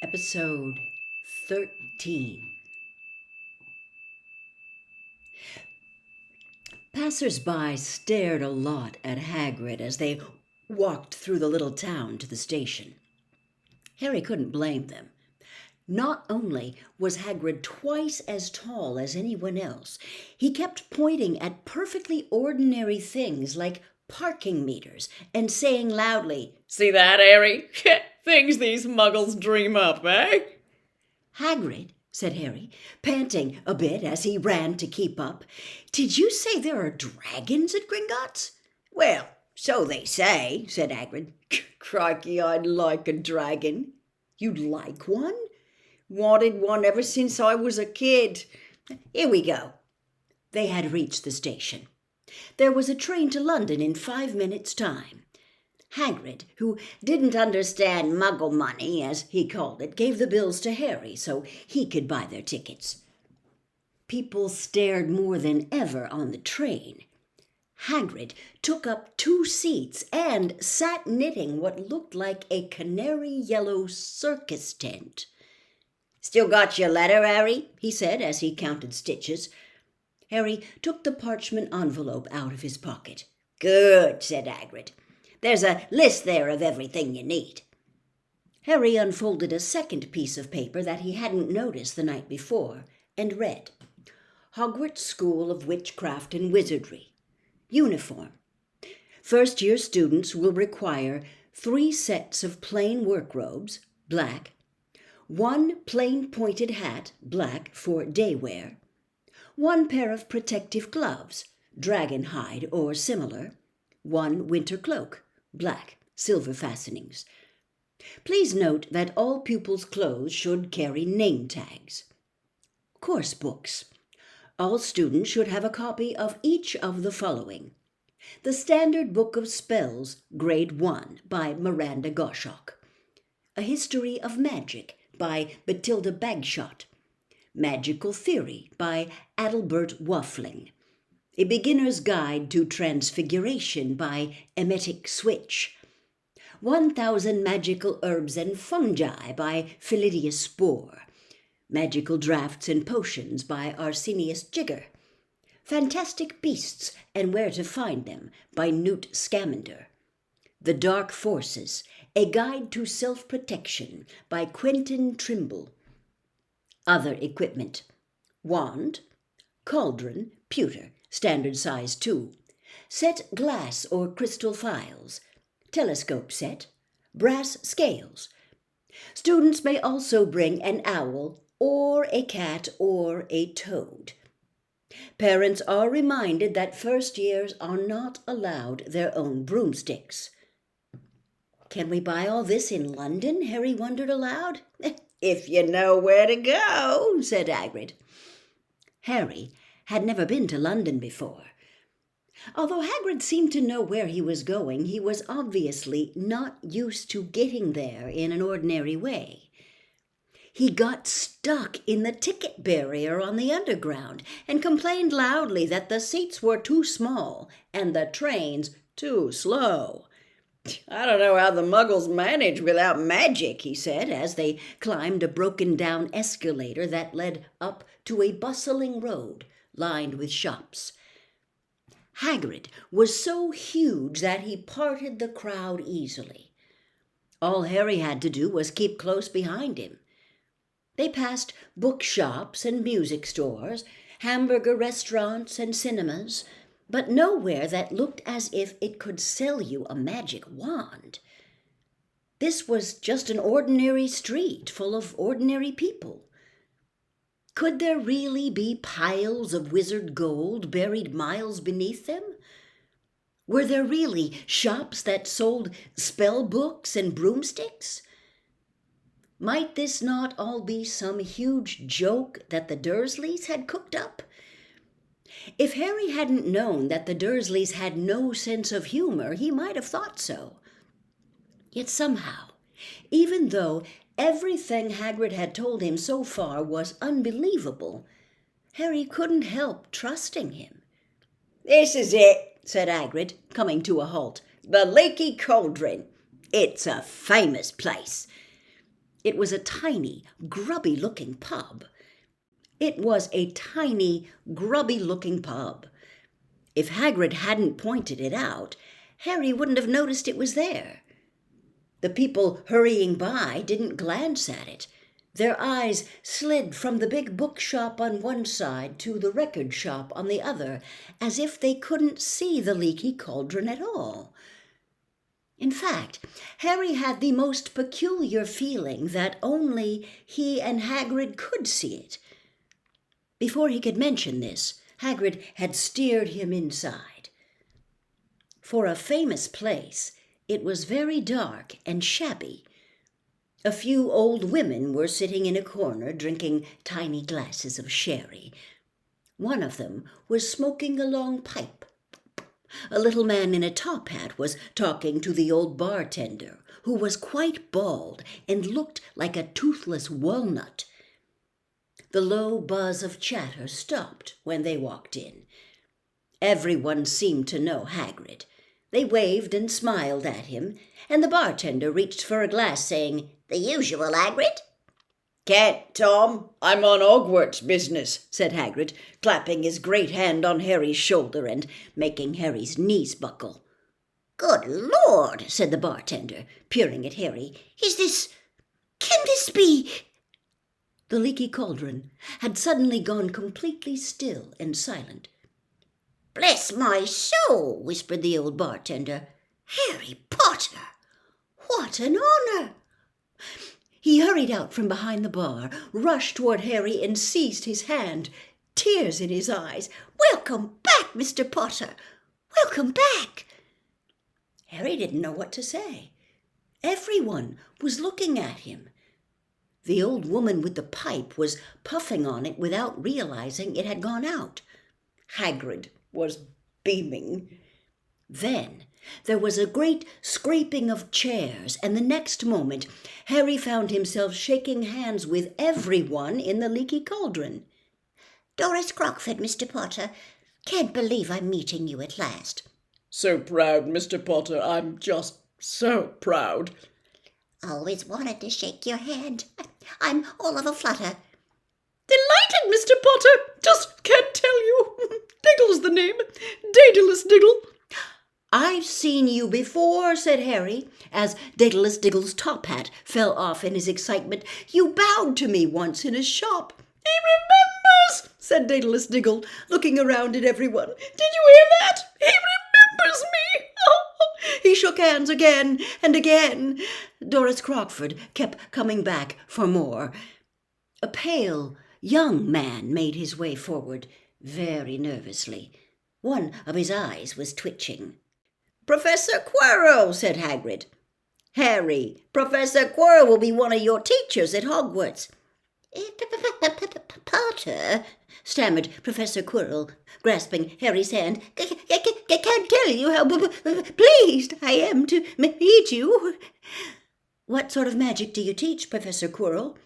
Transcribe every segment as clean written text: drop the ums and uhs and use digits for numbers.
Episode 13. Passers-by stared a lot at Hagrid as they walked through the little town to the station. Harry couldn't blame them. Not only was Hagrid twice as tall as anyone else, he kept pointing at perfectly ordinary things like parking meters and saying loudly, "See that, Harry? Things these muggles dream up, eh?" "Hagrid," said Harry, panting a bit as he ran to keep up, "did you say there are dragons at Gringotts?" "Well, so they say," said Hagrid. "Crikey, I'd like a dragon." "You'd like one?" "Wanted one ever since I was a kid. Here we go." They had reached the station. There was a train to London in 5 minutes' time. Hagrid, who didn't understand muggle money, as he called it, gave the bills to Harry so he could buy their tickets. People stared more than ever on the train. Hagrid took up 2 seats and sat knitting what looked like a canary-yellow circus tent. "Still got your letter, Harry?" he said as he counted stitches. Harry took the parchment envelope out of his pocket. "Good," said Hagrid. "There's a list there of everything you need." Harry unfolded a second piece of paper that he hadn't noticed the night before and read, "Hogwarts School of Witchcraft and Wizardry. Uniform. First-year students will require 3 sets of plain work robes, black, 1 plain pointed hat, black, for day wear, 1 pair of protective gloves, dragon hide or similar, 1 winter cloak, black, silver fastenings. Please note that all pupils' clothes should carry name tags. Course books. All students should have a copy of each of the following: The Standard Book of Spells, Grade 1, by Miranda Goshawk. A History of Magic, by Bathilda Bagshot. Magical Theory, by Adalbert Waffling. A Beginner's Guide to Transfiguration, by Emetic Switch. 1000 Magical Herbs and Fungi, by Philidius Spore. Magical Drafts and Potions, by Arsenius Jigger. Fantastic Beasts and Where to Find Them, by Newt Scamander. The Dark Forces, A Guide to Self-Protection, by Quentin Trimble. Other equipment: wand, cauldron, pewter, standard size 2, set glass or crystal files, telescope set, brass scales. Students may also bring an owl or a cat or a toad. Parents are reminded that first years are not allowed their own broomsticks." "Can we buy all this in London?" Harry wondered aloud. "If you know where to go," said Hagrid. Harry had never been to London before. Although Hagrid seemed to know where he was going, he was obviously not used to getting there in an ordinary way. He got stuck in the ticket barrier on the Underground and complained loudly that the seats were too small and the trains too slow. "I don't know how the muggles manage without magic," he said, as they climbed a broken-down escalator that led up to a bustling road lined with shops. Hagrid was so huge that he parted the crowd easily. All Harry had to do was keep close behind him. They passed bookshops and music stores, hamburger restaurants and cinemas, but nowhere that looked as if it could sell you a magic wand. This was just an ordinary street full of ordinary people. Could there really be piles of wizard gold buried miles beneath them? Were there really shops that sold spell books and broomsticks? Might this not all be some huge joke that the Dursleys had cooked up? If Harry hadn't known that the Dursleys had no sense of humor, he might have thought so. Yet somehow, even though everything Hagrid had told him so far was unbelievable, Harry couldn't help trusting him. "This is it," said Hagrid, coming to a halt. "The Leaky Cauldron. It's a famous place. It was a tiny, grubby-looking pub. It was a tiny, grubby-looking pub. If Hagrid hadn't pointed it out, Harry wouldn't have noticed it was there. The people hurrying by didn't glance at it. Their eyes slid from the big bookshop on one side to the record shop on the other, as if they couldn't see the Leaky Cauldron at all. In fact, Harry had the most peculiar feeling that only he and Hagrid could see it. Before he could mention this, Hagrid had steered him inside. For a famous place, it was very dark and shabby. A few old women were sitting in a corner drinking tiny glasses of sherry. One of them was smoking a long pipe. A little man in a top hat was talking to the old bartender, who was quite bald and looked like a toothless walnut. The low buzz of chatter stopped when they walked in. Everyone seemed to know Hagrid. They waved and smiled at him, and the bartender reached for a glass, saying, "The usual, Hagrid?" "Can't, Tom. I'm on Hogwarts business," said Hagrid, clapping his great hand on Harry's shoulder and making Harry's knees buckle. "Good Lord," said the bartender, peering at Harry. Can this be—" The Leaky Cauldron had suddenly gone completely still and silent. "Bless my soul," whispered the old bartender. "Harry Potter! What an honor!" He hurried out from behind the bar, rushed toward Harry, and seized his hand, tears in his eyes. "Welcome back, Mr. Potter! Welcome back!" Harry didn't know what to say. Everyone was looking at him. The old woman with the pipe was puffing on it without realizing it had gone out. Hagrid was beaming. Then there was a great scraping of chairs, and the next moment Harry found himself shaking hands with everyone in the Leaky Cauldron. "Doris Crockford, Mr. Potter. Can't believe I'm meeting you at last." So proud, Mr. Potter. I'm just so proud. "Always wanted to shake your hand. I'm all of a flutter." Delighted, Mr. Potter. Just can't tell you. Diggle's the name. Daedalus Diggle. "I've seen you before," said Harry, as Daedalus Diggle's top hat fell off in his excitement. "You bowed to me once in a shop." He remembers, said Daedalus Diggle, looking around at everyone. Did you hear that? He remembers me. He shook hands again and again. Doris Crockford kept coming back for more. A pale, young man made his way forward very nervously. One of his eyes was twitching. "Professor Quirrell," said Hagrid. "Harry, Professor Quirrell will be one of your teachers at Hogwarts." "Potter," stammered Professor Quirrell, grasping Harry's hand. "I can't tell you how pleased I am to meet you." "What sort of magic do you teach, Professor Quirrell?"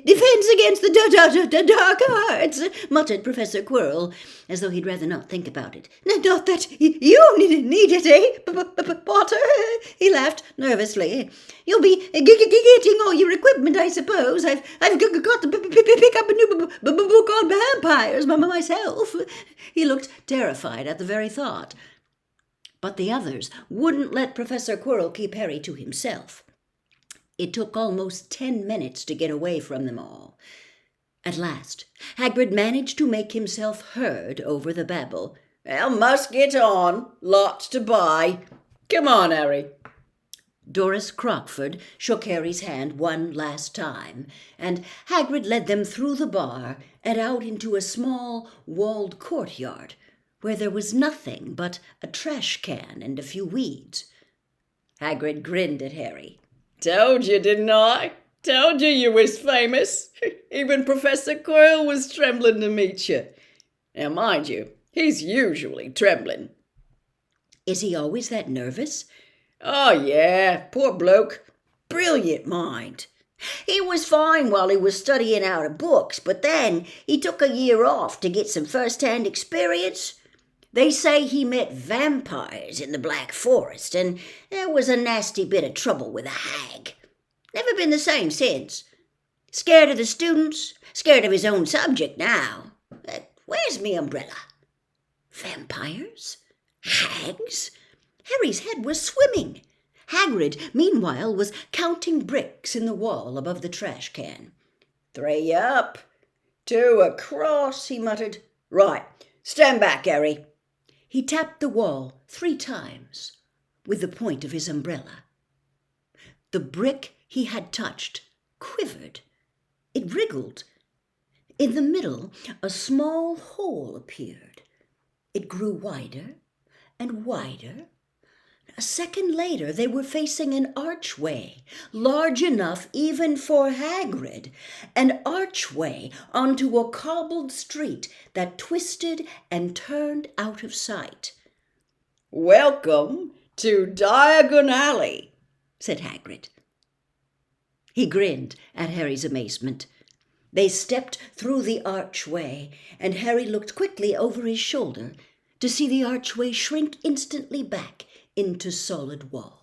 "Defense against the dark arts," muttered Professor Quirrell, as though he'd rather not think about it. "Not that you need it, eh, Potter?" He laughed nervously. "You'll be getting all your equipment, I suppose. I've got to pick up a new book on vampires myself." He looked terrified at the very thought. But the others wouldn't let Professor Quirrell keep Harry to himself. It took almost 10 minutes to get away from them all. At last, Hagrid managed to make himself heard over the babble. "Well, must get on. Lots to buy. Come on, Harry." Doris Crockford shook Harry's hand one last time, and Hagrid led them through the bar and out into a small, walled courtyard, where there was nothing but a trash can and a few weeds. Hagrid grinned at Harry. Told you, didn't I? Told you was famous. Even Professor Quirrell was trembling to meet you. Now, mind you, he's usually trembling. "Is he always that nervous?" "Oh, yeah, poor bloke. Brilliant mind. He was fine while he was studying out of books, but then he took a year off to get some first-hand experience. They say he met vampires in the Black Forest, and there was a nasty bit of trouble with a hag. Never been the same since. Scared of the students, scared of his own subject now. Where's me umbrella? Vampires? Hags? Harry's head was swimming. Hagrid, meanwhile, was counting bricks in the wall above the trash can. 3 up, 2 across, he muttered. Right, stand back, Harry. He tapped the wall 3 times with the point of his umbrella. The brick he had touched quivered. It wriggled. In the middle, a small hole appeared. It grew wider and wider. A second later, they were facing an archway, large enough even for Hagrid, an archway onto a cobbled street that twisted and turned out of sight. Welcome to Diagon Alley, said Hagrid. He grinned at Harry's amazement. They stepped through the archway, and Harry looked quickly over his shoulder to see the archway shrink instantly back into solid wall.